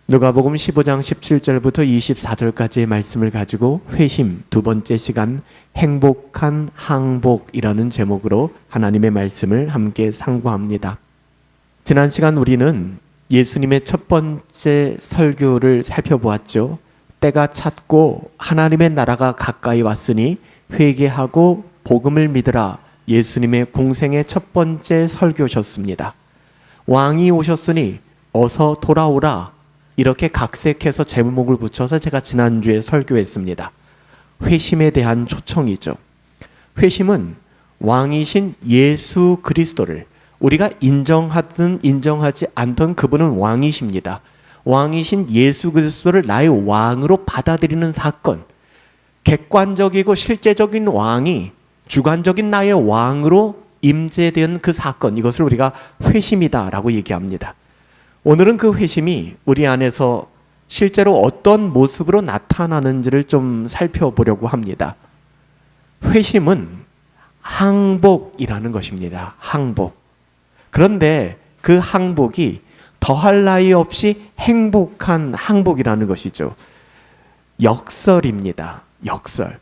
누가복음 15장 17절부터 24절까지의 말씀을 가지고 회심 두 번째 시간 행복한 항복이라는 제목으로 하나님의 말씀을 함께 상고합니다. 지난 시간 우리는 예수님의 첫 번째 설교를 살펴보았죠. 때가 찼고 하나님의 나라가 가까이 왔으니 회개하고 복음을 믿으라. 예수님의 공생의 첫 번째 설교셨습니다. 왕이 오셨으니 어서 돌아오라. 이렇게 각색해서 제목을 붙여서 제가 지난주에 설교했습니다. 회심에 대한 초청이죠. 회심은 왕이신 예수 그리스도를 우리가 인정하든 인정하지 않든 그분은 왕이십니다. 왕이신 예수 그리스도를 나의 왕으로 받아들이는 사건, 객관적이고 실제적인 왕이 주관적인 나의 왕으로 임재된 그 사건, 이것을 우리가 회심이다라고 얘기합니다. 오늘은 그 회심이 우리 안에서 실제로 어떤 모습으로 나타나는지를 좀 살펴보려고 합니다. 회심은 항복이라는 것입니다. 항복. 그런데 그 항복이 더할 나위 없이 행복한 항복이라는 것이죠. 역설입니다. 역설.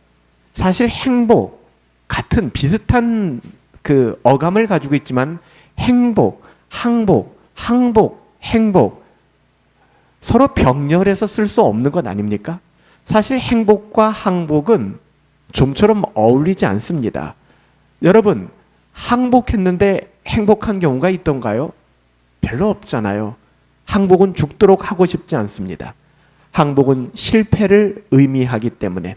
사실 행복 같은 비슷한 그 어감을 가지고 있지만 행복, 항복, 항복, 행복 서로 병렬해서 쓸 수 없는 것 아닙니까? 사실 행복과 항복은 좀처럼 어울리지 않습니다. 여러분, 항복했는데 행복한 경우가 있던가요? 별로 없잖아요. 항복은 죽도록 하고 싶지 않습니다. 항복은 실패를 의미하기 때문에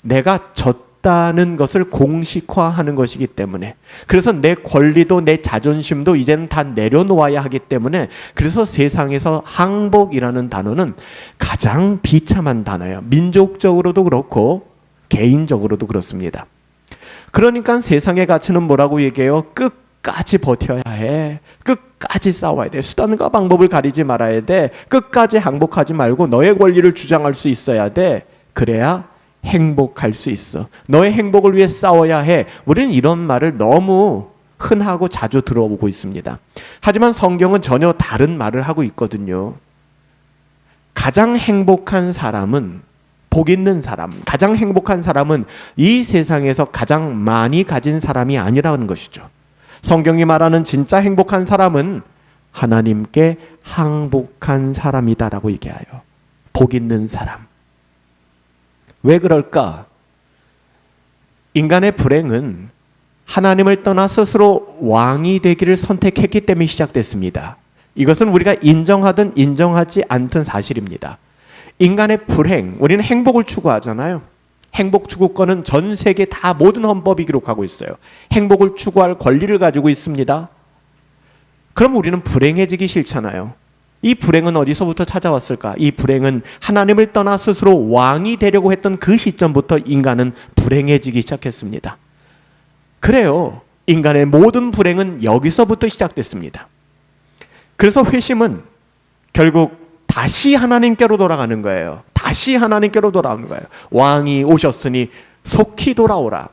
내가 졌다는 것을 공식화하는 것이기 때문에, 그래서 내 권리도 내 자존심도 이제는 다 내려놓아야 하기 때문에, 그래서 세상에서 항복이라는 단어는 가장 비참한 단어예요. 민족적으로도 그렇고 개인적으로도 그렇습니다. 그러니까 세상의 가치는 뭐라고 얘기해요? 끝까지 버텨야 해. 끝까지 싸워야 돼. 수단과 방법을 가리지 말아야 돼. 끝까지 항복하지 말고 너의 권리를 주장할 수 있어야 돼. 그래야 행복할 수 있어. 너의 행복을 위해 싸워야 해. 우리는 이런 말을 너무 흔하고 자주 들어보고 있습니다. 하지만 성경은 전혀 다른 말을 하고 있거든요. 가장 행복한 사람은, 복 있는 사람, 가장 행복한 사람은 이 세상에서 가장 많이 가진 사람이 아니라는 것이죠. 성경이 말하는 진짜 행복한 사람은 하나님께 항복한 사람이다라고 얘기해요. 복 있는 사람. 왜 그럴까? 인간의 불행은 하나님을 떠나 스스로 왕이 되기를 선택했기 때문에 시작됐습니다. 이것은 우리가 인정하든 인정하지 않든 사실입니다. 인간의 불행, 우리는 행복을 추구하잖아요. 행복 추구권은 전 세계 다 모든 헌법이 기록하고 있어요. 행복을 추구할 권리를 가지고 있습니다. 그럼 우리는 불행해지기 싫잖아요. 이 불행은 어디서부터 찾아왔을까? 이 불행은 하나님을 떠나 스스로 왕이 되려고 했던 그 시점부터 인간은 불행해지기 시작했습니다. 그래요. 인간의 모든 불행은 여기서부터 시작됐습니다. 그래서 회심은 결국 다시 하나님께로 돌아가는 거예요. 다시 하나님께로 돌아오는 거예요. 왕이 오셨으니 속히 돌아오라.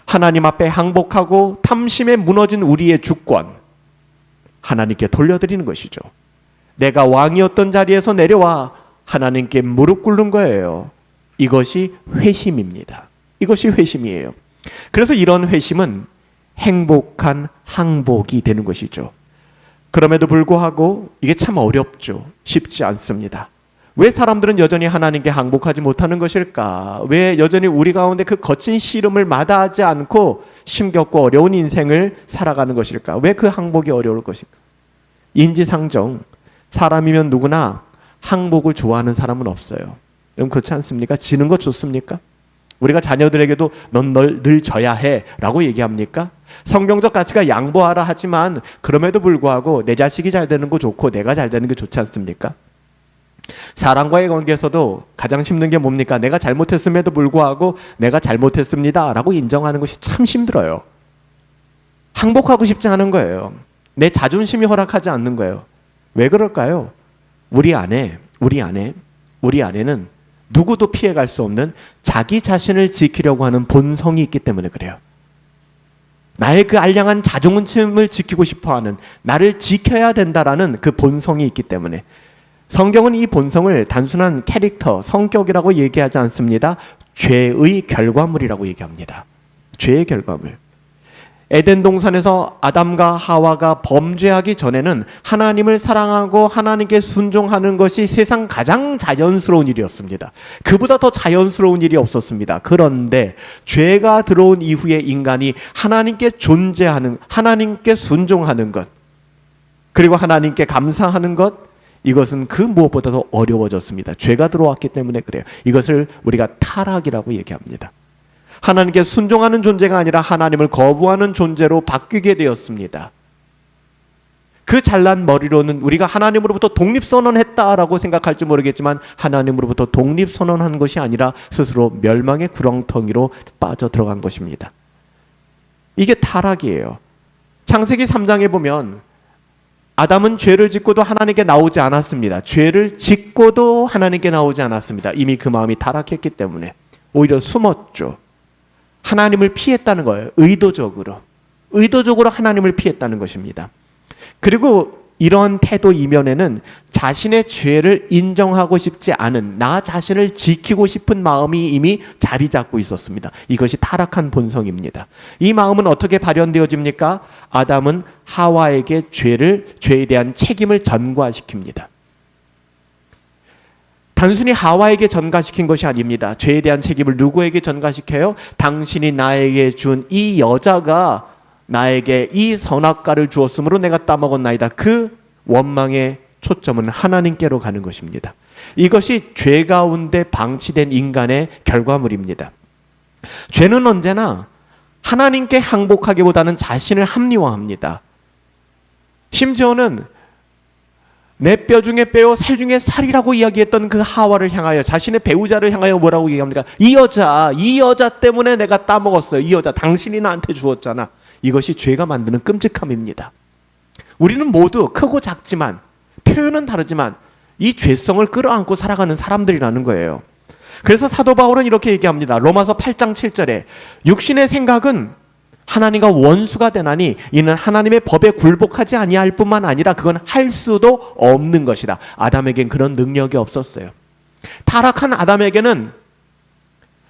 하나님 앞에 항복하고 탐심에 무너진 우리의 주권 하나님께 돌려드리는 것이죠. 내가 왕이었던 자리에서 내려와 하나님께 무릎 꿇는 거예요. 이것이 회심입니다. 이것이 회심이에요. 그래서 이런 회심은 행복한 항복이 되는 것이죠. 그럼에도 불구하고 이게 참 어렵죠. 쉽지 않습니다. 왜 사람들은 여전히 하나님께 항복하지 못하는 것일까? 왜 여전히 우리 가운데 그 거친 씨름을 마다하지 않고 힘겹고 어려운 인생을 살아가는 것일까? 왜 그 항복이 어려울 것일까? 인지상정, 사람이면 누구나 항복을 좋아하는 사람은 없어요. 여러분 그렇지 않습니까? 지는 거 좋습니까? 우리가 자녀들에게도 넌 늘 져야 해 라고 얘기합니까? 성경적 가치가 양보하라 하지만 그럼에도 불구하고 내 자식이 잘 되는 거 좋고 내가 잘 되는 게 좋지 않습니까? 사람과의 관계에서도 가장 힘든 게 뭡니까? 내가 잘못했음에도 불구하고 내가 잘못했습니다 라고 인정하는 것이 참 힘들어요. 항복하고 싶지 않은 거예요. 내 자존심이 허락하지 않는 거예요. 왜 그럴까요? 우리 안에는 누구도 피해갈 수 없는 자기 자신을 지키려고 하는 본성이 있기 때문에 그래요. 나의 그 알량한 자존심을 지키고 싶어하는, 나를 지켜야 된다라는 그 본성이 있기 때문에 성경은 이 본성을 단순한 캐릭터, 성격이라고 얘기하지 않습니다. 죄의 결과물이라고 얘기합니다. 죄의 결과물. 에덴 동산에서 아담과 하와가 범죄하기 전에는 하나님을 사랑하고 하나님께 순종하는 것이 세상 가장 자연스러운 일이었습니다. 그보다 더 자연스러운 일이 없었습니다. 그런데 죄가 들어온 이후에 인간이 하나님께 존재하는, 하나님께 순종하는 것, 그리고 하나님께 감사하는 것, 이것은 그 무엇보다도 어려워졌습니다. 죄가 들어왔기 때문에 그래요. 이것을 우리가 타락이라고 얘기합니다. 하나님께 순종하는 존재가 아니라 하나님을 거부하는 존재로 바뀌게 되었습니다. 그 잘난 머리로는 우리가 하나님으로부터 독립선언했다라고 생각할지 모르겠지만 하나님으로부터 독립선언한 것이 아니라 스스로 멸망의 구렁텅이로 빠져들어간 것입니다. 이게 타락이에요. 창세기 3장에 보면 아담은 죄를 짓고도 하나님께 나오지 않았습니다. 죄를 짓고도 하나님께 나오지 않았습니다. 이미 그 마음이 타락했기 때문에 오히려 숨었죠. 하나님을 피했다는 거예요. 의도적으로 하나님을 피했다는 것입니다. 그리고 이런 태도 이면에는 자신의 죄를 인정하고 싶지 않은, 나 자신을 지키고 싶은 마음이 이미 자리 잡고 있었습니다. 이것이 타락한 본성입니다. 이 마음은 어떻게 발현되어집니까? 아담은 하와에게 죄에 대한 책임을 전가시킵니다. 단순히 하와에게 전가시킨 것이 아닙니다. 죄에 대한 책임을 누구에게 전가시켜요? 당신이 나에게 준 이 여자가 나에게 이 선악과를 주었으므로 내가 따먹었나이다. 그 원망의 초점은 하나님께로 가는 것입니다. 이것이 죄 가운데 방치된 인간의 결과물입니다. 죄는 언제나 하나님께 항복하기보다는 자신을 합리화합니다. 심지어는 내 뼈 중에 뼈요 살 중에 살이라고 이야기했던 그 하와를 향하여, 자신의 배우자를 향하여 뭐라고 얘기합니까? 이 여자 때문에 내가 따먹었어요. 이 여자 당신이 나한테 주었잖아. 이것이 죄가 만드는 끔찍함입니다. 우리는 모두 크고 작지만, 표현은 다르지만 이 죄성을 끌어안고 살아가는 사람들이라는 거예요. 그래서 사도 바울은 이렇게 얘기합니다. 로마서 8장 7절에 육신의 생각은 하나님과 원수가 되나니 이는 하나님의 법에 굴복하지 아니할 뿐만 아니라 그건 할 수도 없는 것이다. 아담에겐 그런 능력이 없었어요. 타락한 아담에게는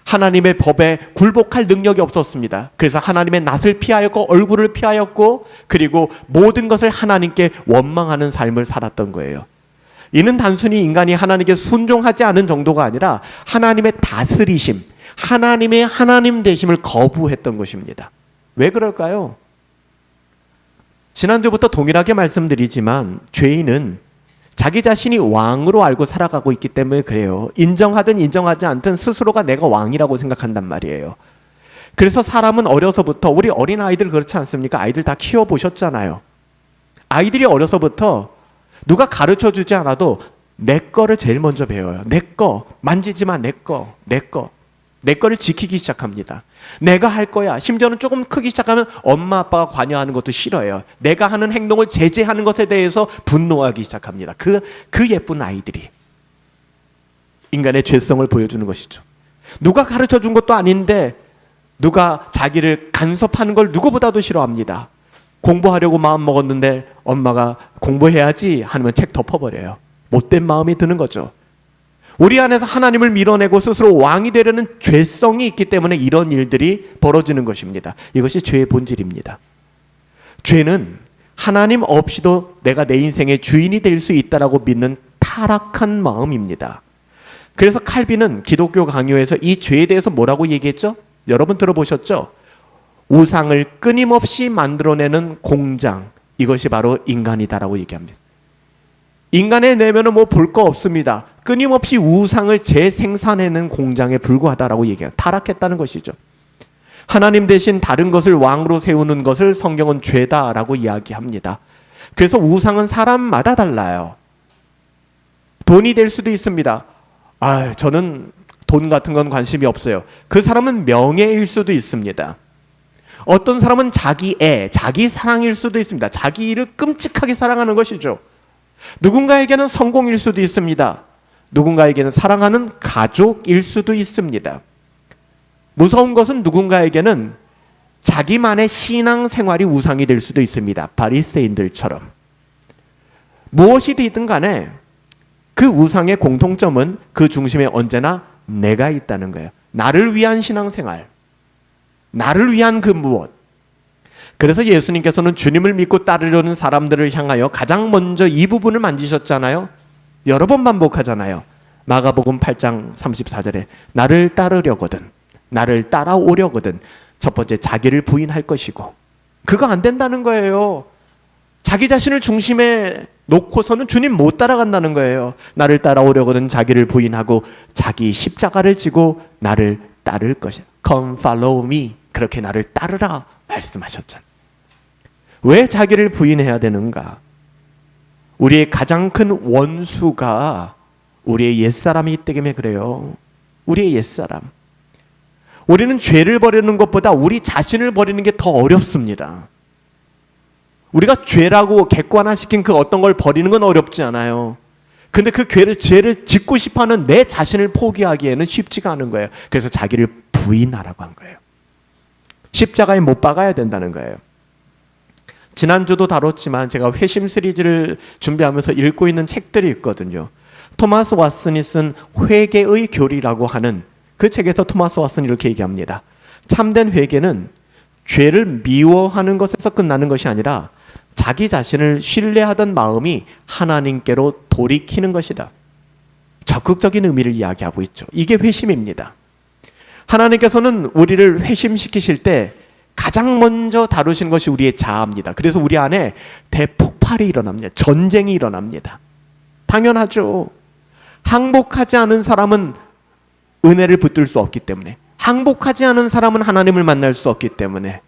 하나님의 법에 굴복할 능력이 없었습니다. 그래서 하나님의 낯을 피하였고 얼굴을 피하였고, 그리고 모든 것을 하나님께 원망하는 삶을 살았던 거예요. 이는 단순히 인간이 하나님께 순종하지 않은 정도가 아니라 하나님의 다스리심, 하나님의 하나님 되심을 거부했던 것입니다. 왜 그럴까요? 지난주부터 동일하게 말씀드리지만 죄인은 자기 자신이 왕으로 알고 살아가고 있기 때문에 그래요. 인정하든 인정하지 않든 스스로가 내가 왕이라고 생각한단 말이에요. 그래서 사람은 어려서부터, 우리 어린아이들 그렇지 않습니까? 아이들 다 키워보셨잖아요. 아이들이 어려서부터 누가 가르쳐주지 않아도 내 거를 제일 먼저 배워요. 내 거, 만지지 마, 내 거. 내 거를 지키기 시작합니다. 내가 할 거야. 심지어는 조금 크기 시작하면 엄마 아빠가 관여하는 것도 싫어해요. 내가 하는 행동을 제재하는 것에 대해서 분노하기 시작합니다. 그 예쁜 아이들이 인간의 죄성을 보여주는 것이죠. 누가 가르쳐 준 것도 아닌데 누가 자기를 간섭하는 걸 누구보다도 싫어합니다. 공부하려고 마음 먹었는데 엄마가 공부해야지 하면 책 덮어버려요. 못된 마음이 드는 거죠. 우리 안에서 하나님을 밀어내고 스스로 왕이 되려는 죄성이 있기 때문에 이런 일들이 벌어지는 것입니다. 이것이 죄의 본질입니다. 죄는 하나님 없이도 내가 내 인생의 주인이 될 수 있다라고 믿는 타락한 마음입니다. 그래서 칼빈은 기독교 강요에서 이 죄에 대해서 뭐라고 얘기했죠? 여러분 들어보셨죠? 우상을 끊임없이 만들어내는 공장, 이것이 바로 인간이다라고 얘기합니다. 인간의 내면은 뭐 볼 거 없습니다. 끊임없이 우상을 재생산해내는 공장에 불과하다라고 얘기해요. 타락했다는 것이죠. 하나님 대신 다른 것을 왕으로 세우는 것을 성경은 죄다라고 이야기합니다. 그래서 우상은 사람마다 달라요. 돈이 될 수도 있습니다. 저는 돈 같은 건 관심이 없어요. 그 사람은 명예일 수도 있습니다. 어떤 사람은 자기 자기 사랑일 수도 있습니다. 자기 일을 끔찍하게 사랑하는 것이죠. 누군가에게는 성공일 수도 있습니다. 누군가에게는 사랑하는 가족일 수도 있습니다. 무서운 것은 누군가에게는 자기만의 신앙생활이 우상이 될 수도 있습니다. 바리새인들처럼. 무엇이 되든 간에 그 우상의 공통점은 그 중심에 언제나 내가 있다는 거예요. 나를 위한 신앙생활, 나를 위한 그 무엇. 그래서 예수님께서는 주님을 믿고 따르려는 사람들을 향하여 가장 먼저 이 부분을 만지셨잖아요. 여러 번 반복하잖아요. 마가복음 8장 34절에 나를 따르려거든, 나를 따라오려거든 첫 번째 자기를 부인할 것이고, 그거 안 된다는 거예요. 자기 자신을 중심에 놓고서는 주님 못 따라간다는 거예요. 나를 따라오려거든 자기를 부인하고 자기 십자가를 지고 나를 따를 것이야. Come follow me. 그렇게 나를 따르라 말씀하셨잖아요. 왜 자기를 부인해야 되는가? 우리의 가장 큰 원수가 우리의 옛사람이기 때문에 그래요. 우리의 옛사람. 우리는 죄를 버리는 것보다 우리 자신을 버리는 게 더 어렵습니다. 우리가 죄라고 객관화시킨 그 어떤 걸 버리는 건 어렵지 않아요. 근데 그 죄를 짓고 싶어하는 내 자신을 포기하기에는 쉽지가 않은 거예요. 그래서 자기를 부인하라고 한 거예요. 십자가에 못 박아야 된다는 거예요. 지난주도 다뤘지만 제가 회심 시리즈를 준비하면서 읽고 있는 책들이 있거든요. 토마스 왓슨이 쓴 회개의 교리라고 하는 그 책에서 토마스 왓슨이 이렇게 얘기합니다. 참된 회개는 죄를 미워하는 것에서 끝나는 것이 아니라 자기 자신을 신뢰하던 마음이 하나님께로 돌이키는 것이다. 적극적인 의미를 이야기하고 있죠. 이게 회심입니다. 하나님께서는 우리를 회심시키실 때 가장 먼저 다루신 것이 우리의 자아입니다. 그래서 우리 안에 대폭발이 일어납니다. 전쟁이 일어납니다. 당연하죠. 항복하지 않은 사람은 은혜를 붙들 수 없기 때문에, 항복하지 않은 사람은 하나님을 만날 수 없기 때문에,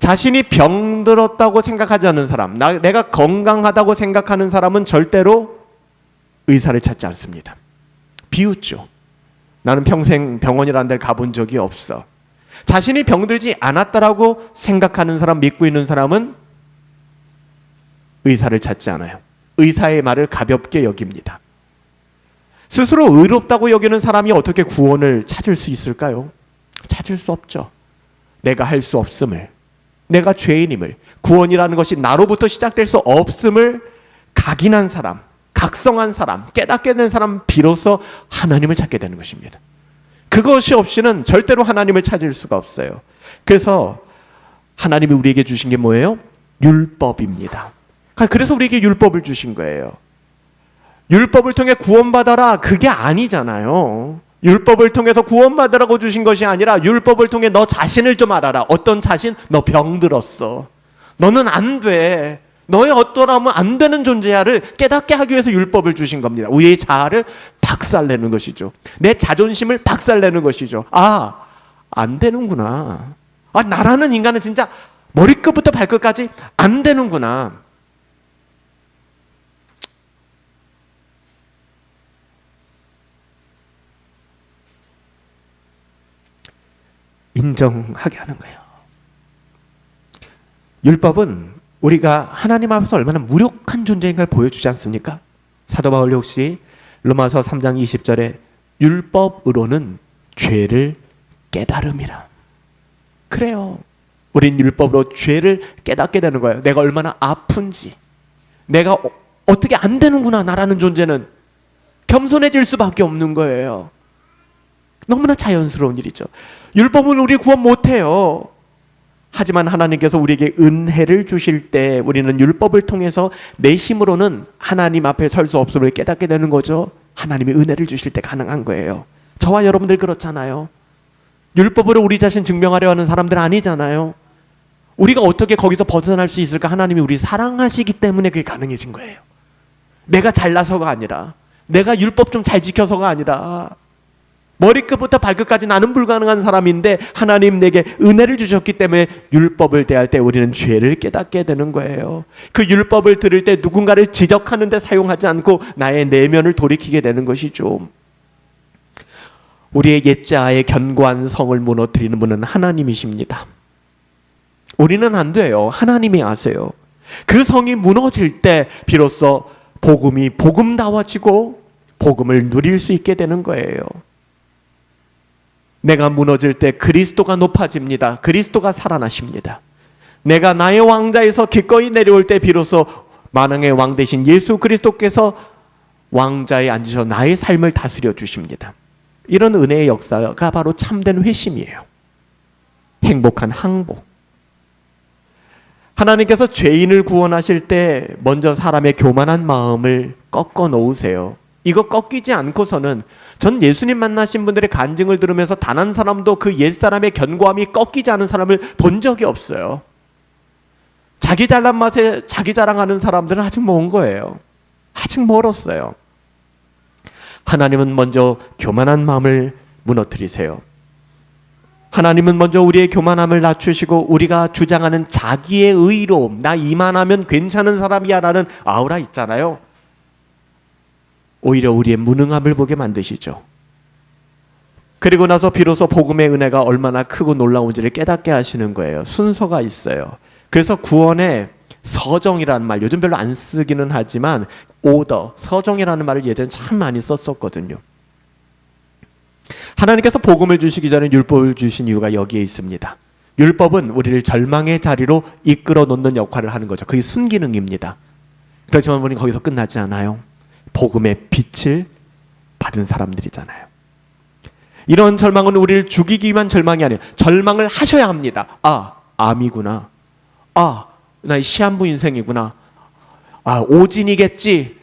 자신이 병들었다고 생각하지 않는 사람, 내가 건강하다고 생각하는 사람은 절대로 의사를 찾지 않습니다. 비웃죠. 나는 평생 병원이라는 데를 가본 적이 없어. 자신이 병들지 않았다라고 생각하는 사람, 믿고 있는 사람은 의사를 찾지 않아요. 의사의 말을 가볍게 여깁니다. 스스로 의롭다고 여기는 사람이 어떻게 구원을 찾을 수 있을까요? 찾을 수 없죠. 내가 할 수 없음을, 내가 죄인임을, 구원이라는 것이 나로부터 시작될 수 없음을 각인한 사람, 각성한 사람, 깨닫게 된 사람 비로소 하나님을 찾게 되는 것입니다. 그것이 없이는 절대로 하나님을 찾을 수가 없어요. 그래서 하나님이 우리에게 주신 게 뭐예요? 율법입니다. 그래서 우리에게 율법을 주신 거예요. 율법을 통해 구원받아라, 그게 아니잖아요. 율법을 통해서 구원받으라고 주신 것이 아니라 율법을 통해 너 자신을 좀 알아라. 어떤 자신? 너 병들었어. 너는 안 돼. 너의 어떠라면 안 되는 존재야를 깨닫게 하기 위해서 율법을 주신 겁니다. 우리의 자아를 박살내는 것이죠. 내 자존심을 박살내는 것이죠. 아, 안 되는구나. 아, 나라는 인간은 진짜 머리끝부터 발끝까지 안 되는구나. 인정하게 하는 거예요. 율법은 우리가 하나님 앞에서 얼마나 무력한 존재인가를 보여주지 않습니까? 사도 바울이 혹시 로마서 3장 20절에 율법으로는 죄를 깨달음이라. 그래요. 우린 율법으로 죄를 깨닫게 되는 거예요. 내가 얼마나 아픈지, 내가 어떻게 안 되는구나, 나라는 존재는 겸손해질 수밖에 없는 거예요. 너무나 자연스러운 일이죠. 율법은 우리 구원 못해요. 하지만 하나님께서 우리에게 은혜를 주실 때 우리는 율법을 통해서 내 힘으로는 하나님 앞에 설 수 없음을 깨닫게 되는 거죠. 하나님이 은혜를 주실 때 가능한 거예요. 저와 여러분들 그렇잖아요. 율법으로 우리 자신 증명하려 하는 사람들 아니잖아요. 우리가 어떻게 거기서 벗어날 수 있을까? 하나님이 우리 사랑하시기 때문에 그게 가능해진 거예요. 내가 잘나서가 아니라, 내가 율법 좀 잘 지켜서가 아니라, 머리끝부터 발끝까지 나는 불가능한 사람인데 하나님 내게 은혜를 주셨기 때문에 율법을 대할 때 우리는 죄를 깨닫게 되는 거예요. 그 율법을 들을 때 누군가를 지적하는 데 사용하지 않고 나의 내면을 돌이키게 되는 것이죠. 우리의 옛자아의 견고한 성을 무너뜨리는 분은 하나님이십니다. 우리는 안 돼요. 하나님이 아세요. 그 성이 무너질 때 비로소 복음이 복음다워지고 복음을 누릴 수 있게 되는 거예요. 내가 무너질 때 그리스도가 높아집니다. 그리스도가 살아나십니다. 내가 나의 왕자에서 기꺼이 내려올 때 비로소 만왕의 왕 되신 예수 그리스도께서 왕자에 앉으셔 나의 삶을 다스려 주십니다. 이런 은혜의 역사가 바로 참된 회심이에요. 행복한 항복. 하나님께서 죄인을 구원하실 때 먼저 사람의 교만한 마음을 꺾어 놓으세요. 이거 꺾이지 않고서는, 전 예수님 만나신 분들의 간증을 들으면서 단 한 사람도 그 옛사람의 견고함이 꺾이지 않은 사람을 본 적이 없어요. 자기 잘난 맛에 자기 자랑하는 사람들은 아직 먼 거예요. 아직 멀었어요. 하나님은 먼저 교만한 마음을 무너뜨리세요. 하나님은 먼저 우리의 교만함을 낮추시고 우리가 주장하는 자기의 의로움, 나 이만하면 괜찮은 사람이야 라는 아우라 있잖아요. 오히려 우리의 무능함을 보게 만드시죠. 그리고 나서 비로소 복음의 은혜가 얼마나 크고 놀라운지를 깨닫게 하시는 거예요. 순서가 있어요. 그래서 구원의 서정이라는 말, 요즘 별로 안 쓰기는 하지만 오더, 서정이라는 말을 예전에 참 많이 썼었거든요. 하나님께서 복음을 주시기 전에 율법을 주신 이유가 여기에 있습니다. 율법은 우리를 절망의 자리로 이끌어 놓는 역할을 하는 거죠. 그게 순기능입니다. 그렇지만 우리는 거기서 끝나지 않아요. 복음의 빛을 받은 사람들이잖아요. 이런 절망은 우리를 죽이기 위한 절망이 아니에요. 절망을 하셔야 합니다. 아, 암이구나. 아, 나 시한부 인생이구나. 아, 오진이겠지.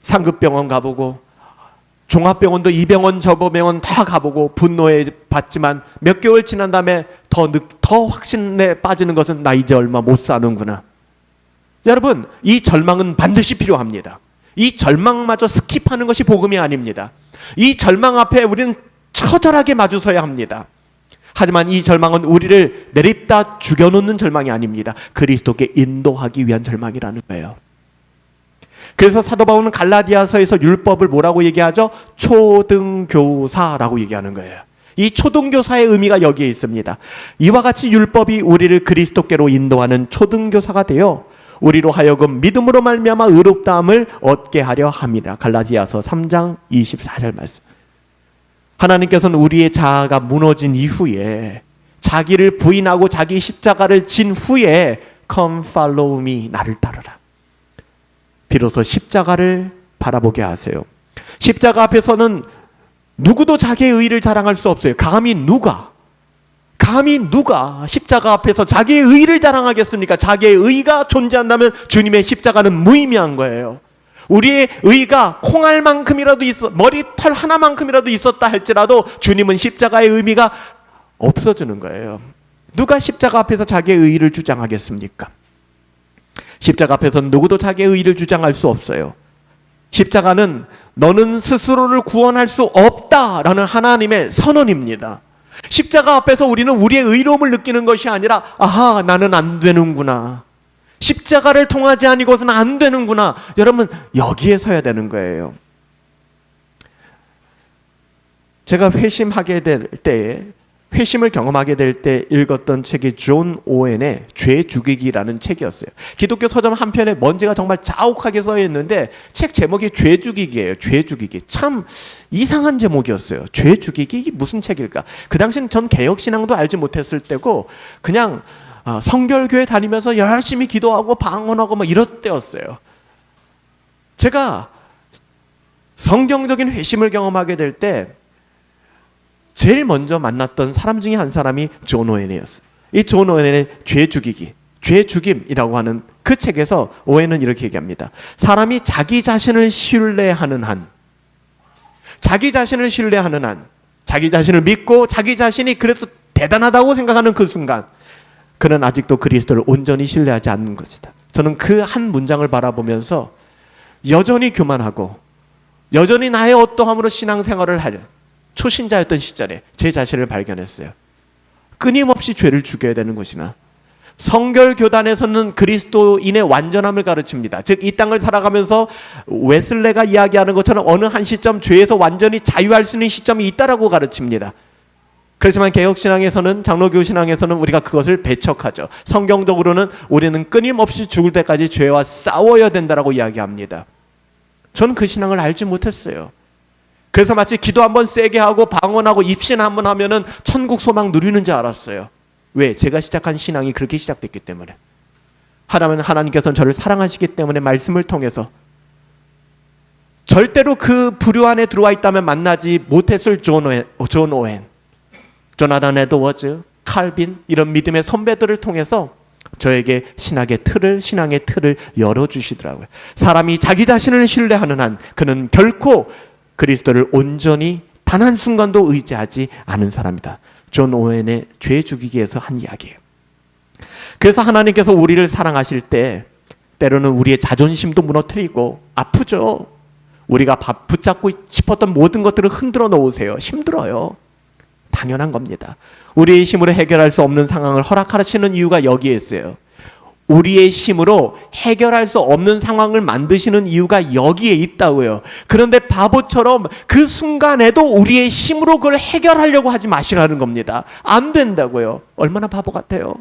상급병원 가보고 종합병원도 이 병원 저 병원 다 가보고 분노에 받지만 몇 개월 지난 다음에 더 확신에 빠지는 것은 나 이제 얼마 못 사는구나. 여러분, 이 절망은 반드시 필요합니다. 이 절망마저 스킵하는 것이 복음이 아닙니다. 이 절망 앞에 우리는 처절하게 마주서야 합니다. 하지만 이 절망은 우리를 내립다 죽여놓는 절망이 아닙니다. 그리스도께 인도하기 위한 절망이라는 거예요. 그래서 사도 바울은 갈라디아서에서 율법을 뭐라고 얘기하죠? 초등교사라고 얘기하는 거예요. 이 초등교사의 의미가 여기에 있습니다. 이와 같이 율법이 우리를 그리스도께로 인도하는 초등교사가 되어 우리로 하여금 믿음으로 말미암아 의롭다함을 얻게 하려 함이라. 갈라디아서 3장 24절 말씀. 하나님께서는 우리의 자아가 무너진 이후에, 자기를 부인하고 자기 십자가를 진 후에 Come follow me, 나를 따르라. 비로소 십자가를 바라보게 하세요. 십자가 앞에서는 누구도 자기의 의를 자랑할 수 없어요. 감히 누가 십자가 앞에서 자기의 의를 자랑하겠습니까? 자기의 의가 존재한다면 주님의 십자가는 무의미한 거예요. 우리의 의가 콩알만큼이라도 머리털 하나만큼이라도 있었다 할지라도 주님은 십자가의 의미가 없어지는 거예요. 누가 십자가 앞에서 자기의 의를 주장하겠습니까? 십자가 앞에서는 누구도 자기의 의를 주장할 수 없어요. 십자가는 너는 스스로를 구원할 수 없다라는 하나님의 선언입니다. 십자가 앞에서 우리는 우리의 의로움을 느끼는 것이 아니라, 아하, 나는 안 되는구나. 십자가를 통하지 아니고서는 안 되는구나. 여러분, 여기에 서야 되는 거예요. 제가 회심을 경험하게 될 때 읽었던 책이 존 오웬의 죄 죽이기라는 책이었어요. 기독교 서점 한 편에 먼지가 정말 자욱하게 써 있는데 책 제목이 죄 죽이기예요. 죄 죽이기. 참 이상한 제목이었어요. 죄 죽이기? 이게 무슨 책일까? 그 당시는 전 개혁신앙도 알지 못했을 때고 그냥 성결교회 다니면서 열심히 기도하고 방언하고 막 이럴 때였어요. 제가 성경적인 회심을 경험하게 될 때 제일 먼저 만났던 사람 중에 한 사람이 존 오웬이었어요. 이 존 오웬의 죄 죽이기, 죄 죽임이라고 하는 그 책에서 오웬은 이렇게 얘기합니다. 사람이 자기 자신을 신뢰하는 한, 자기 자신을 믿고 자기 자신이 그래도 대단하다고 생각하는 그 순간 그는 아직도 그리스도를 온전히 신뢰하지 않는 것이다. 저는 그 한 문장을 바라보면서 여전히 교만하고 여전히 나의 어떠함으로 신앙생활을 하려 초신자였던 시절에 제 자신을 발견했어요. 끊임없이 죄를 죽여야 되는 것이나 성결교단에서는 그리스도인의 완전함을 가르칩니다. 즉 이 땅을 살아가면서 웨슬레가 이야기하는 것처럼 어느 한 시점 죄에서 완전히 자유할 수 있는 시점이 있다라고 가르칩니다. 그렇지만 개혁신앙에서는, 장로교 신앙에서는 우리가 그것을 배척하죠. 성경적으로는 우리는 끊임없이 죽을 때까지 죄와 싸워야 된다라고 이야기합니다. 저는 그 신앙을 알지 못했어요. 그래서 마치 기도 한번 세게 하고 방언하고 입신 한번 하면은 천국 소망 누리는 줄 알았어요. 왜? 제가 시작한 신앙이 그렇게 시작됐기 때문에. 하나님께서는 저를 사랑하시기 때문에 말씀을 통해서 절대로 그 부류 안에 들어와 있다면 만나지 못했을 존 오웬, 조나단 에드워즈, 칼빈 이런 믿음의 선배들을 통해서 저에게 신앙의 틀을 열어주시더라고요. 사람이 자기 자신을 신뢰하는 한 그는 결코 그리스도를 온전히 단 한순간도 의지하지 않은 사람이다. 존 오웬의 죄 죽이기에서 한 이야기예요. 그래서 하나님께서 우리를 사랑하실 때 때로는 우리의 자존심도 무너뜨리고 아프죠. 우리가 붙잡고 싶었던 모든 것들을 흔들어 놓으세요. 힘들어요. 당연한 겁니다. 우리의 힘으로 해결할 수 없는 상황을 허락하시는 이유가 여기에 있어요. 우리의 힘으로 해결할 수 없는 상황을 만드시는 이유가 여기에 있다고요. 그런데 바보처럼 그 순간에도 우리의 힘으로 그걸 해결하려고 하지 마시라는 겁니다. 안 된다고요. 얼마나 바보 같아요.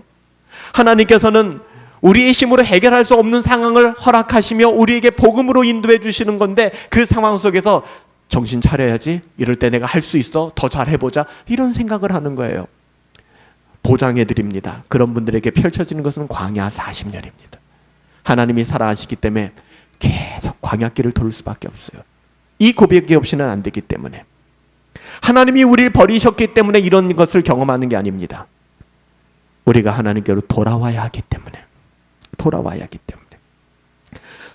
하나님께서는 우리의 힘으로 해결할 수 없는 상황을 허락하시며 우리에게 복음으로 인도해 주시는 건데 그 상황 속에서 정신 차려야지. 이럴 때 내가 할 수 있어. 더 잘해보자. 이런 생각을 하는 거예요. 보장해 드립니다. 그런 분들에게 펼쳐지는 것은 광야 40년입니다. 하나님이 사랑하시기 때문에 계속 광야길을 돌 수밖에 없어요. 이 고백이 없이는 안 되기 때문에. 하나님이 우리를 버리셨기 때문에 이런 것을 경험하는 게 아닙니다. 우리가 하나님께로 돌아와야 하기 때문에.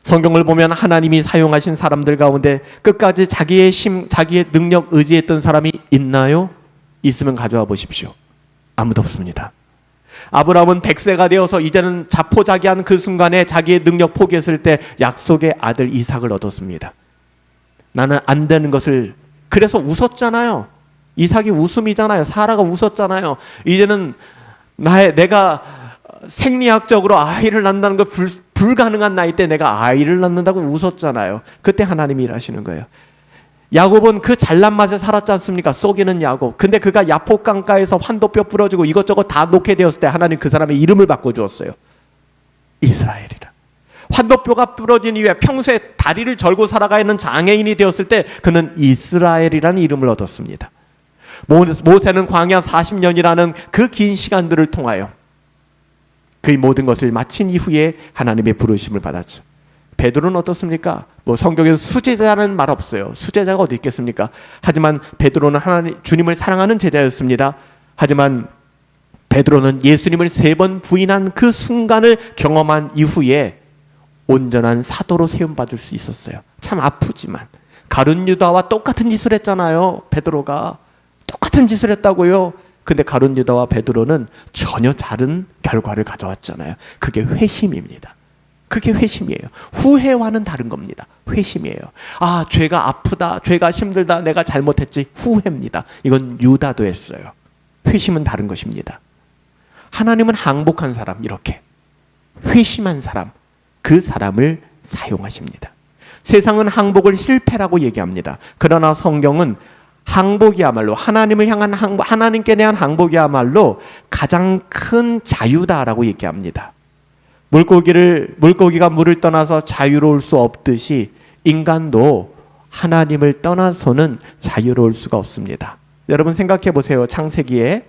성경을 보면 하나님이 사용하신 사람들 가운데 끝까지 자기의 능력 의지했던 사람이 있나요? 있으면 가져와 보십시오. 아무도 없습니다. 아브라함은 100세가 되어서 이제는 자포자기한 그 순간에 자기의 능력 포기했을 때 약속의 아들 이삭을 얻었습니다. 나는 안 되는 것을 그래서 웃었잖아요. 이삭이 웃음이잖아요. 사라가 웃었잖아요. 이제는 내가 생리학적으로 아이를 낳는다는 거 불가능한 나이 때 내가 아이를 낳는다고 웃었잖아요. 그때 하나님이 일하시는 거예요. 야곱은 그 잘난 맛에 살았지 않습니까? 쏘기는 야곱. 근데 그가 야포 강가에서 환도뼈 부러지고 이것저것 다 놓게 되었을 때 하나님 그 사람의 이름을 바꿔주었어요. 이스라엘이라. 환도뼈가 부러진 이후에 평소에 다리를 절고 살아가 있는 장애인이 되었을 때 그는 이스라엘이라는 이름을 얻었습니다. 모세는 광야 40년이라는 그 긴 시간들을 통하여 그 모든 것을 마친 이후에 하나님의 부르심을 받았죠. 베드로는 어떻습니까? 성경에서 수제자라는 말 없어요. 수제자가 어디 있겠습니까? 하지만 베드로는 주님을 사랑하는 제자였습니다. 하지만 베드로는 예수님을 3번 부인한 그 순간을 경험한 이후에 온전한 사도로 세움받을 수 있었어요. 참 아프지만 가룟 유다와 똑같은 짓을 했잖아요. 베드로가 똑같은 짓을 했다고요. 근데 가룟 유다와 베드로는 전혀 다른 결과를 가져왔잖아요. 그게 회심입니다. 그게 회심이에요. 후회와는 다른 겁니다. 회심이에요. 아, 죄가 아프다, 죄가 힘들다, 내가 잘못했지. 후회입니다. 이건 유다도 했어요. 회심은 다른 것입니다. 하나님은 항복한 사람, 이렇게 회심한 사람, 그 사람을 사용하십니다. 세상은 항복을 실패라고 얘기합니다. 그러나 성경은 항복이야말로 하나님을 향한 하나님께 대한 항복이야말로 가장 큰 자유다라고 얘기합니다. 물고기가 물을 떠나서 자유로울 수 없듯이 인간도 하나님을 떠나서는 자유로울 수가 없습니다. 여러분 생각해 보세요. 창세기에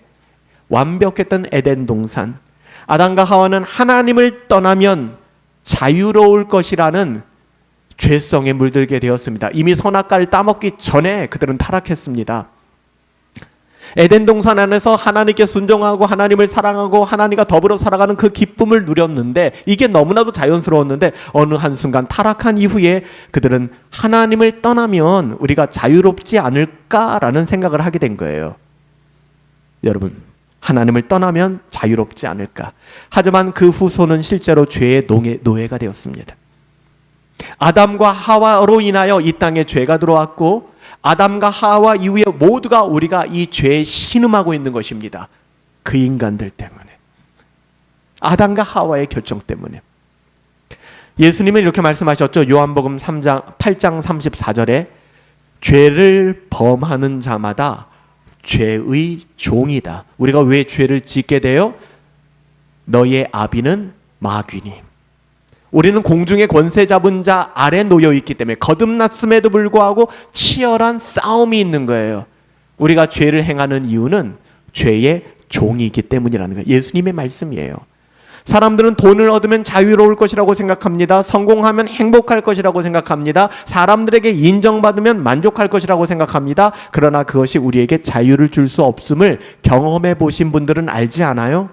완벽했던 에덴 동산, 아담과 하와는 하나님을 떠나면 자유로울 것이라는 죄성에 물들게 되었습니다. 이미 선악과를 따먹기 전에 그들은 타락했습니다. 에덴 동산 안에서 하나님께 순종하고 하나님을 사랑하고 하나님과 더불어 살아가는 그 기쁨을 누렸는데 이게 너무나도 자연스러웠는데 어느 한순간 타락한 이후에 그들은 하나님을 떠나면 우리가 자유롭지 않을까라는 생각을 하게 된 거예요. 여러분, 하나님을 떠나면 자유롭지 않을까. 하지만 그 후손은 실제로 죄의 노예가 되었습니다. 아담과 하와로 인하여 이 땅에 죄가 들어왔고 아담과 하와 이후에 모두가 우리가 이 죄에 신음하고 있는 것입니다. 그 인간들 때문에, 아담과 하와의 결정 때문에. 예수님은 이렇게 말씀하셨죠. 요한복음 8장 34절에 죄를 범하는 자마다 죄의 종이다. 우리가 왜 죄를 짓게 돼요? 너의 아비는 마귀니. 우리는 공중의 권세 잡은 자 아래 놓여 있기 때문에 거듭났음에도 불구하고 치열한 싸움이 있는 거예요. 우리가 죄를 행하는 이유는 죄의 종이기 때문이라는 거예요. 예수님의 말씀이에요. 사람들은 돈을 얻으면 자유로울 것이라고 생각합니다. 성공하면 행복할 것이라고 생각합니다. 사람들에게 인정받으면 만족할 것이라고 생각합니다. 그러나 그것이 우리에게 자유를 줄 수 없음을 경험해 보신 분들은 알지 않아요?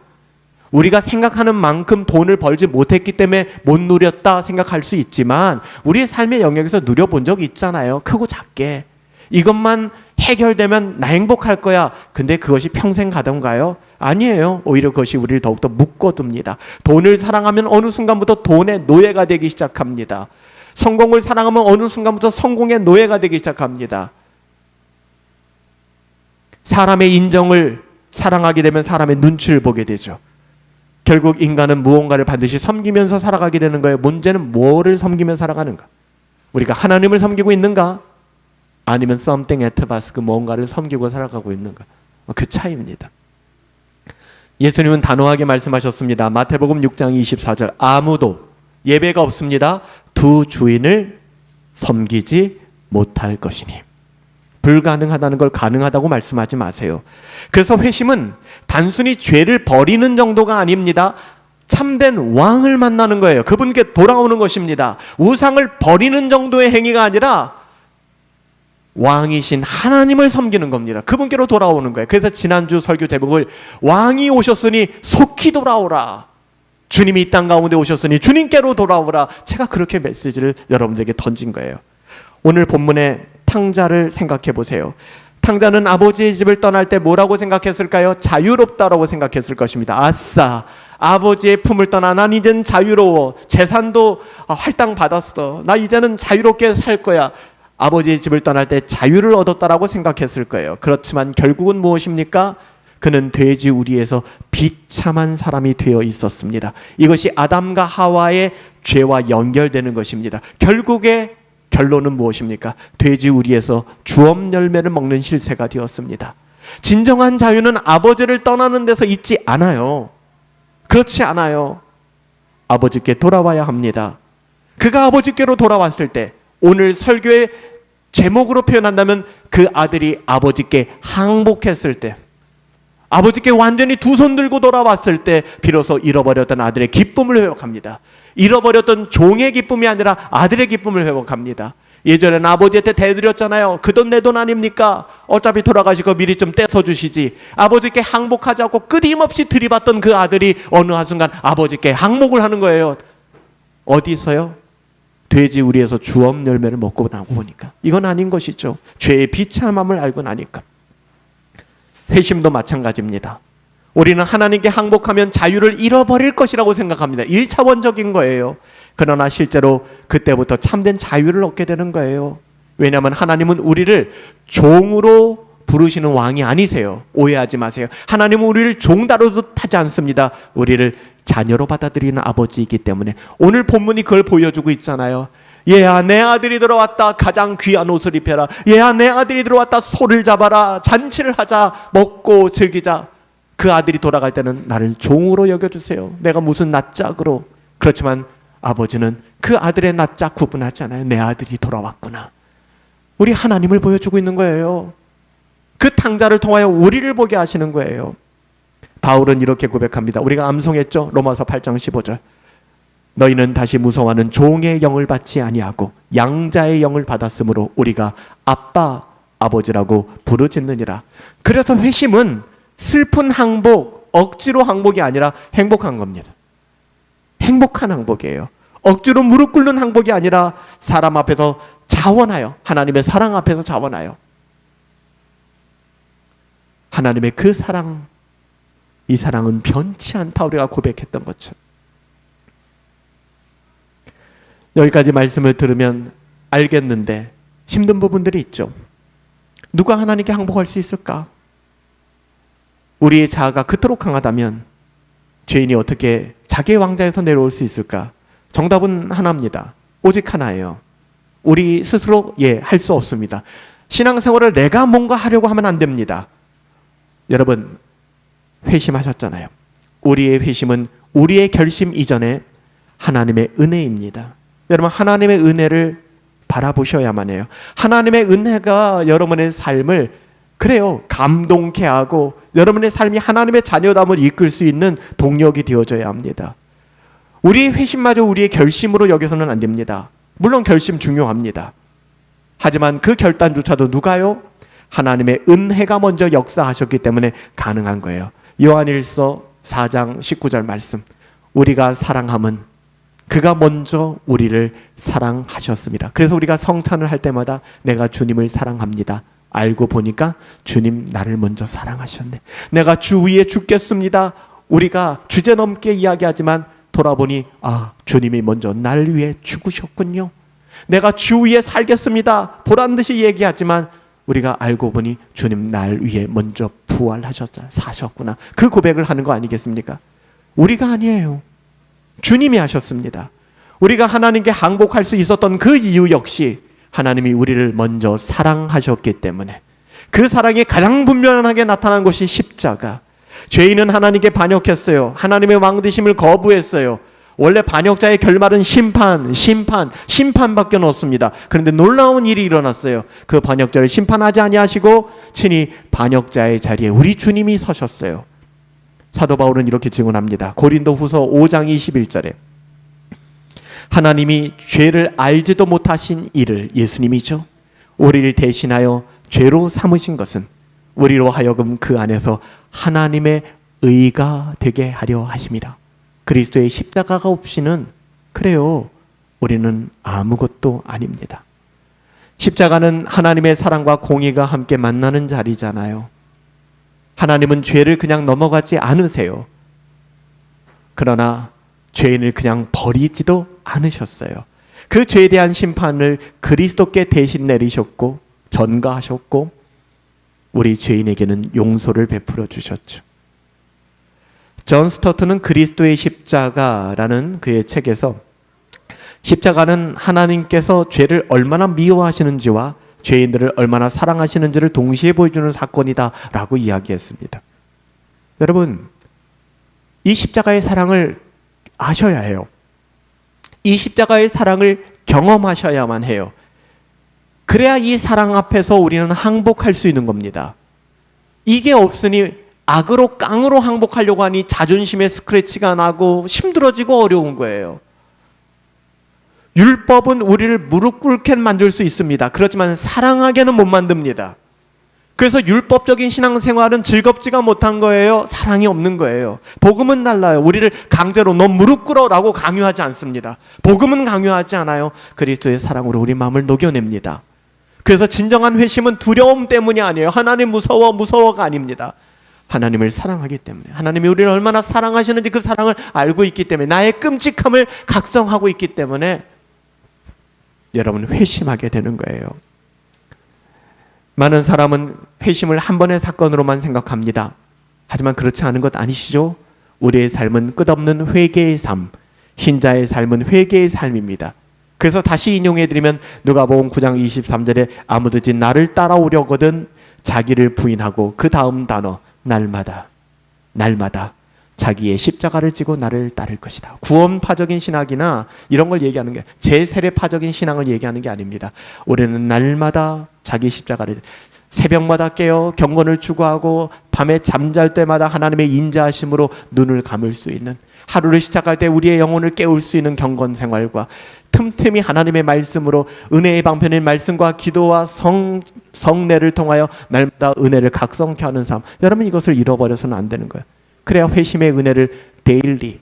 우리가 생각하는 만큼 돈을 벌지 못했기 때문에 못 누렸다 생각할 수 있지만 우리의 삶의 영역에서 누려본 적이 있잖아요. 크고 작게. 이것만 해결되면 나 행복할 거야. 근데 그것이 평생 가던가요? 아니에요. 오히려 그것이 우리를 더욱더 묶어둡니다. 돈을 사랑하면 어느 순간부터 돈의 노예가 되기 시작합니다. 성공을 사랑하면 어느 순간부터 성공의 노예가 되기 시작합니다. 사람의 인정을 사랑하게 되면 사람의 눈치를 보게 되죠. 결국 인간은 무언가를 반드시 섬기면서 살아가게 되는 거예요. 문제는 뭐를 섬기며 살아가는가? 우리가 하나님을 섬기고 있는가? 아니면 something at bas, 그 뭔가를 섬기고 살아가고 있는가? 그 차이입니다. 예수님은 단호하게 말씀하셨습니다. 마태복음 6장 24절, 아무도 예배가 없습니다. 두 주인을 섬기지 못할 것이니. 불가능하다는 걸 가능하다고 말씀하지 마세요. 그래서 회심은 단순히 죄를 버리는 정도가 아닙니다. 참된 왕을 만나는 거예요. 그분께 돌아오는 것입니다. 우상을 버리는 정도의 행위가 아니라 왕이신 하나님을 섬기는 겁니다. 그분께로 돌아오는 거예요. 그래서 지난주 설교 제목을 왕이 오셨으니 속히 돌아오라. 주님이 이 땅 가운데 오셨으니 주님께로 돌아오라. 제가 그렇게 메시지를 여러분들에게 던진 거예요. 오늘 본문의 탕자를 생각해 보세요. 탕자는 아버지의 집을 떠날 때 뭐라고 생각했을까요? 자유롭다라고 생각했을 것입니다. 아싸, 아버지의 품을 떠나 난 이젠 자유로워. 재산도 할당 받았어. 나 이제는 자유롭게 살 거야. 아버지의 집을 떠날 때 자유를 얻었다라고 생각했을 거예요. 그렇지만 결국은 무엇입니까? 그는 돼지 우리에서 비참한 사람이 되어 있었습니다. 이것이 아담과 하와의 죄와 연결되는 것입니다. 결국에 결론은 무엇입니까? 돼지 우리에서 주업 열매를 먹는 실세가 되었습니다. 진정한 자유는 아버지를 떠나는 데서 있지 않아요. 그렇지 않아요. 아버지께 돌아와야 합니다. 그가 아버지께로 돌아왔을 때, 오늘 설교의 제목으로 표현한다면 그 아들이 아버지께 항복했을 때, 아버지께 완전히 두 손 들고 돌아왔을 때 비로소 잃어버렸던 아들의 기쁨을 회복합니다. 잃어버렸던 종의 기쁨이 아니라 아들의 기쁨을 회복합니다. 예전에는 아버지한테 대드렸잖아요. 그 돈 내 돈 아닙니까? 어차피 돌아가시고 미리 좀 떼서 주시지. 아버지께 항복하자고 끊임없이 들이받던 그 아들이 어느 한순간 아버지께 항복을 하는 거예요. 어디서요? 돼지 우리에서 주업 열매를 먹고 나고 보니까. 이건 아닌 것이죠. 죄의 비참함을 알고 나니까. 회심도 마찬가지입니다. 우리는 하나님께 항복하면 자유를 잃어버릴 것이라고 생각합니다. 1차원적인 거예요. 그러나 실제로 그때부터 참된 자유를 얻게 되는 거예요. 왜냐하면 하나님은 우리를 종으로 부르시는 왕이 아니세요. 오해하지 마세요. 하나님은 우리를 종 다루듯 하지 않습니다. 우리를 자녀로 받아들이는 아버지이기 때문에 오늘 본문이 그걸 보여주고 있잖아요. 얘야, 내 아들이 들어왔다. 가장 귀한 옷을 입혀라. 얘야, 내 아들이 들어왔다. 소를 잡아라. 잔치를 하자. 먹고 즐기자. 그 아들이 돌아갈 때는 나를 종으로 여겨주세요. 내가 무슨 낯짝으로. 그렇지만 아버지는 그 아들의 낯짝 구분하지 않아요. 내 아들이 돌아왔구나. 우리 하나님을 보여주고 있는 거예요. 그 탕자를 통하여 우리를 보게 하시는 거예요. 바울은 이렇게 고백합니다. 우리가 암송했죠. 로마서 8장 15절. 너희는 다시 무서워하는 종의 영을 받지 아니하고 양자의 영을 받았으므로 우리가 아빠, 아버지라고 부르짖느니라. 그래서 회심은 슬픈 항복, 억지로 항복이 아니라 행복한 겁니다. 행복한 항복이에요. 억지로 무릎 꿇는 항복이 아니라 사람 앞에서 자원하여, 하나님의 사랑 앞에서 자원하여 하나님의 그 사랑, 이 사랑은 변치 않다 우리가 고백했던 것처럼. 여기까지 말씀을 들으면 알겠는데 힘든 부분들이 있죠. 누가 하나님께 항복할 수 있을까? 우리의 자아가 그토록 강하다면 죄인이 어떻게 자기의 왕좌에서 내려올 수 있을까? 정답은 하나입니다. 오직 하나예요. 우리 스스로 할 수 없습니다. 신앙생활을 내가 뭔가 하려고 하면 안 됩니다. 여러분, 회심하셨잖아요. 우리의 회심은 우리의 결심 이전에 하나님의 은혜입니다. 여러분, 하나님의 은혜를 바라보셔야만 해요. 하나님의 은혜가 여러분의 삶을 그래요. 감동케 하고 여러분의 삶이 하나님의 자녀됨을 이끌 수 있는 동력이 되어줘야 합니다. 우리의 회심마저 우리의 결심으로 여겨서는 안 됩니다. 물론 결심 중요합니다. 하지만 그 결단조차도 누가요? 하나님의 은혜가 먼저 역사하셨기 때문에 가능한 거예요. 요한일서 4장 19절 말씀. 우리가 사랑함은 그가 먼저 우리를 사랑하셨습니다. 그래서 우리가 성찬을 할 때마다 내가 주님을 사랑합니다. 알고 보니까 주님 나를 먼저 사랑하셨네. 내가 주 위에 죽겠습니다. 우리가 주제넘게 이야기하지만 돌아보니 주님이 먼저 날 위해 죽으셨군요. 내가 주 위에 살겠습니다. 보란 듯이 얘기하지만 우리가 알고 보니 주님 날 위해 먼저 부활하셨잖아요. 사셨구나. 그 고백을 하는 거 아니겠습니까? 우리가 아니에요. 주님이 하셨습니다. 우리가 하나님께 항복할 수 있었던 그 이유 역시 하나님이 우리를 먼저 사랑하셨기 때문에, 그 사랑이 가장 분명하게 나타난 것이 십자가. 죄인은 하나님께 반역했어요. 하나님의 왕되심을 거부했어요. 원래 반역자의 결말은 심판밖에 없습니다. 그런데 놀라운 일이 일어났어요. 그 반역자를 심판하지 아니하시고 친히 반역자의 자리에 우리 주님이 서셨어요. 사도 바울은 이렇게 증언합니다. 고린도후서 5장 21절에 하나님이 죄를 알지도 못하신 이를, 예수님이죠, 우리를 대신하여 죄로 삼으신 것은 우리로 하여금 그 안에서 하나님의 의가 되게 하려 하심이라. 그리스도의 십자가가 없이는, 그래요, 우리는 아무것도 아닙니다. 십자가는 하나님의 사랑과 공의가 함께 만나는 자리잖아요. 하나님은 죄를 그냥 넘어가지 않으세요. 그러나 죄인을 그냥 버리지도 않으셨어요. 그 죄에 대한 심판을 그리스도께 대신 내리셨고 전가하셨고 우리 죄인에게는 용서를 베풀어 주셨죠. 존 스토트는 그리스도의 십자가라는 그의 책에서 십자가는 하나님께서 죄를 얼마나 미워하시는지와 죄인들을 얼마나 사랑하시는지를 동시에 보여주는 사건이다 라고 이야기했습니다. 여러분, 이 십자가의 사랑을 아셔야 해요. 이 십자가의 사랑을 경험하셔야만 해요. 그래야 이 사랑 앞에서 우리는 항복할 수 있는 겁니다. 이게 없으니 악으로 깡으로 항복하려고 하니 자존심에 스크래치가 나고 힘들어지고 어려운 거예요. 율법은 우리를 무릎 꿇게 만들 수 있습니다. 그렇지만 사랑하게는 못 만듭니다. 그래서 율법적인 신앙생활은 즐겁지가 못한 거예요. 사랑이 없는 거예요. 복음은 달라요. 우리를 강제로 너 무릎 꿇어라고 강요하지 않습니다. 복음은 강요하지 않아요. 그리스도의 사랑으로 우리 마음을 녹여냅니다. 그래서 진정한 회심은 두려움 때문이 아니에요. 하나님 무서워가 아닙니다. 하나님을 사랑하기 때문에, 하나님이 우리를 얼마나 사랑하시는지 그 사랑을 알고 있기 때문에, 나의 끔찍함을 각성하고 있기 때문에 여러분 회심하게 되는 거예요. 많은 사람은 회심을 한 번의 사건으로만 생각합니다. 하지만 그렇지 않은 것 아니시죠? 우리의 삶은 끝없는 회개의 삶, 흰자의 삶은 회개의 삶입니다. 그래서 다시 인용해드리면 누가복음 9장 23절에 아무든지 나를 따라오려거든 자기를 부인하고, 그 다음 단어 날마다 자기의 십자가를 지고 나를 따를 것이다. 구원파적인 신학이나 이런 걸 얘기하는 게, 제세례파적인 신앙을 얘기하는 게 아닙니다. 우리는 날마다 자기 십자가를, 새벽마다 깨어 경건을 추구하고 밤에 잠잘 때마다 하나님의 인자하심으로 눈을 감을 수 있는, 하루를 시작할 때 우리의 영혼을 깨울 수 있는 경건 생활과 틈틈이 하나님의 말씀으로 은혜의 방편인 말씀과 기도와 성례를 통하여 날마다 은혜를 각성케 하는 삶, 여러분 이것을 잃어버려서는 안 되는 거예요. 그래야 회심의 은혜를 데일리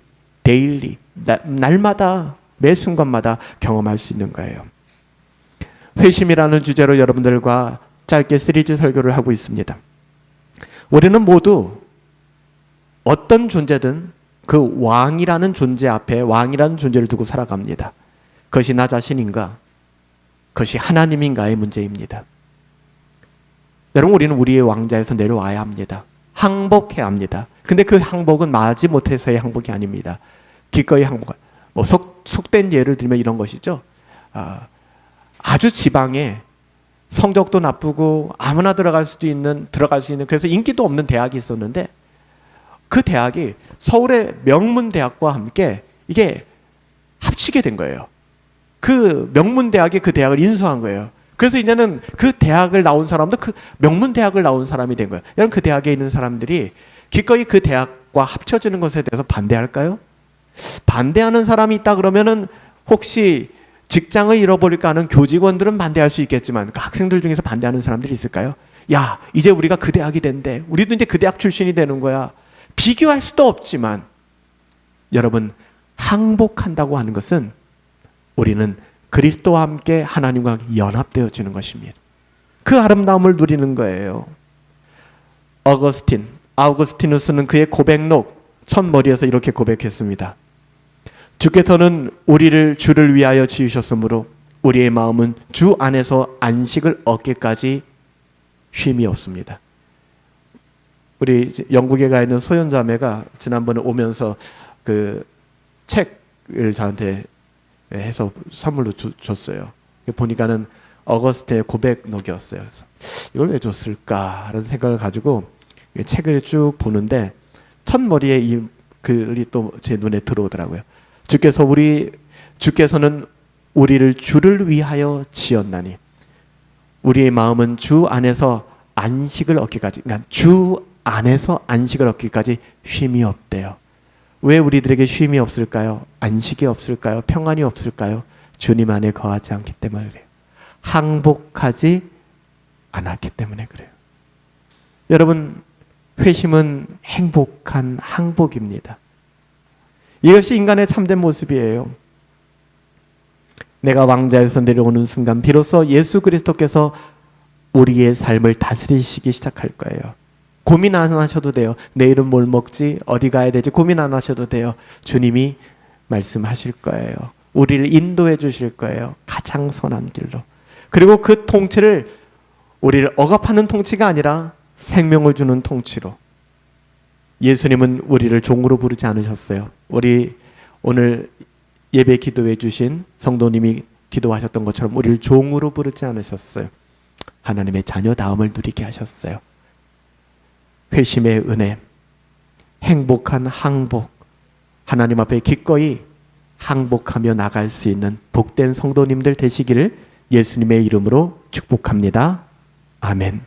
날마다 매 순간마다 경험할 수 있는 거예요. 회심이라는 주제로 여러분들과 짧게 시리즈 설교를 하고 있습니다. 우리는 모두 어떤 존재든 그 왕이라는 존재 앞에 왕이라는 존재를 두고 살아갑니다. 그것이 나 자신인가, 그것이 하나님인가의 문제입니다. 여러분, 우리는 우리의 왕자에서 내려와야 합니다. 항복해야 합니다. 근데 그 항복은 마지 못해서의 항복이 아닙니다. 기꺼이 항복. 속된 예를 들면 이런 것이죠. 아주 지방에 성적도 나쁘고 아무나 들어갈 수 있는 그래서 인기도 없는 대학이 있었는데, 그 대학이 서울의 명문대학과 함께 이게 합치게 된 거예요. 그 명문대학이 그 대학을 인수한 거예요. 그래서 이제는 그 대학을 나온 사람도 그 명문 대학을 나온 사람이 된 거예요. 여러분, 그 대학에 있는 사람들이 기꺼이 그 대학과 합쳐지는 것에 대해서 반대할까요? 반대하는 사람이 있다 그러면은 혹시 직장을 잃어버릴까 하는 교직원들은 반대할 수 있겠지만 그 학생들 중에서 반대하는 사람들이 있을까요? 야, 이제 우리가 그 대학이 된대. 우리도 이제 그 대학 출신이 되는 거야. 비교할 수도 없지만 여러분, 항복한다고 하는 것은 우리는 그리스도와 함께 하나님과 연합되어지는 것입니다. 그 아름다움을 누리는 거예요. 아우구스티누스는 그의 고백록 첫머리에서 이렇게 고백했습니다. 주께서는 우리를 주를 위하여 지으셨으므로 우리의 마음은 주 안에서 안식을 얻기까지 쉼이 없습니다. 우리 영국에 가 있는 소연자매가 지난번에 오면서 그 책을 저한테 해서 선물로 줬어요. 보니까는 어거스틴의 고백록이었어요. 그래서 이걸 왜 줬을까 하는 생각을 가지고 책을 쭉 보는데 첫머리에 이 글이 또 제 눈에 들어오더라고요. 주께서는 우리를 주를 위하여 지었나니 우리의 마음은 주 안에서 안식을 얻기까지, 그러니까 주 안에서 안식을 얻기까지 쉼이 없대요. 왜 우리들에게 쉼이 없을까요? 안식이 없을까요? 평안이 없을까요? 주님 안에 거하지 않기 때문에 그래요. 항복하지 않았기 때문에 그래요. 여러분, 회심은 행복한 항복입니다. 이것이 인간의 참된 모습이에요. 내가 왕자에서 내려오는 순간 비로소 예수 그리스도께서 우리의 삶을 다스리시기 시작할 거예요. 고민 안 하셔도 돼요. 내일은 뭘 먹지? 어디 가야 되지? 고민 안 하셔도 돼요. 주님이 말씀하실 거예요. 우리를 인도해 주실 거예요. 가장 선한 길로. 그리고 그 통치를 우리를 억압하는 통치가 아니라 생명을 주는 통치로. 예수님은 우리를 종으로 부르지 않으셨어요. 우리 오늘 예배 기도해 주신 성도님이 기도하셨던 것처럼 우리를 종으로 부르지 않으셨어요. 하나님의 자녀다움을 누리게 하셨어요. 회심의 은혜, 행복한 항복, 하나님 앞에 기꺼이 항복하며 나갈 수 있는 복된 성도님들 되시기를 예수님의 이름으로 축복합니다. 아멘.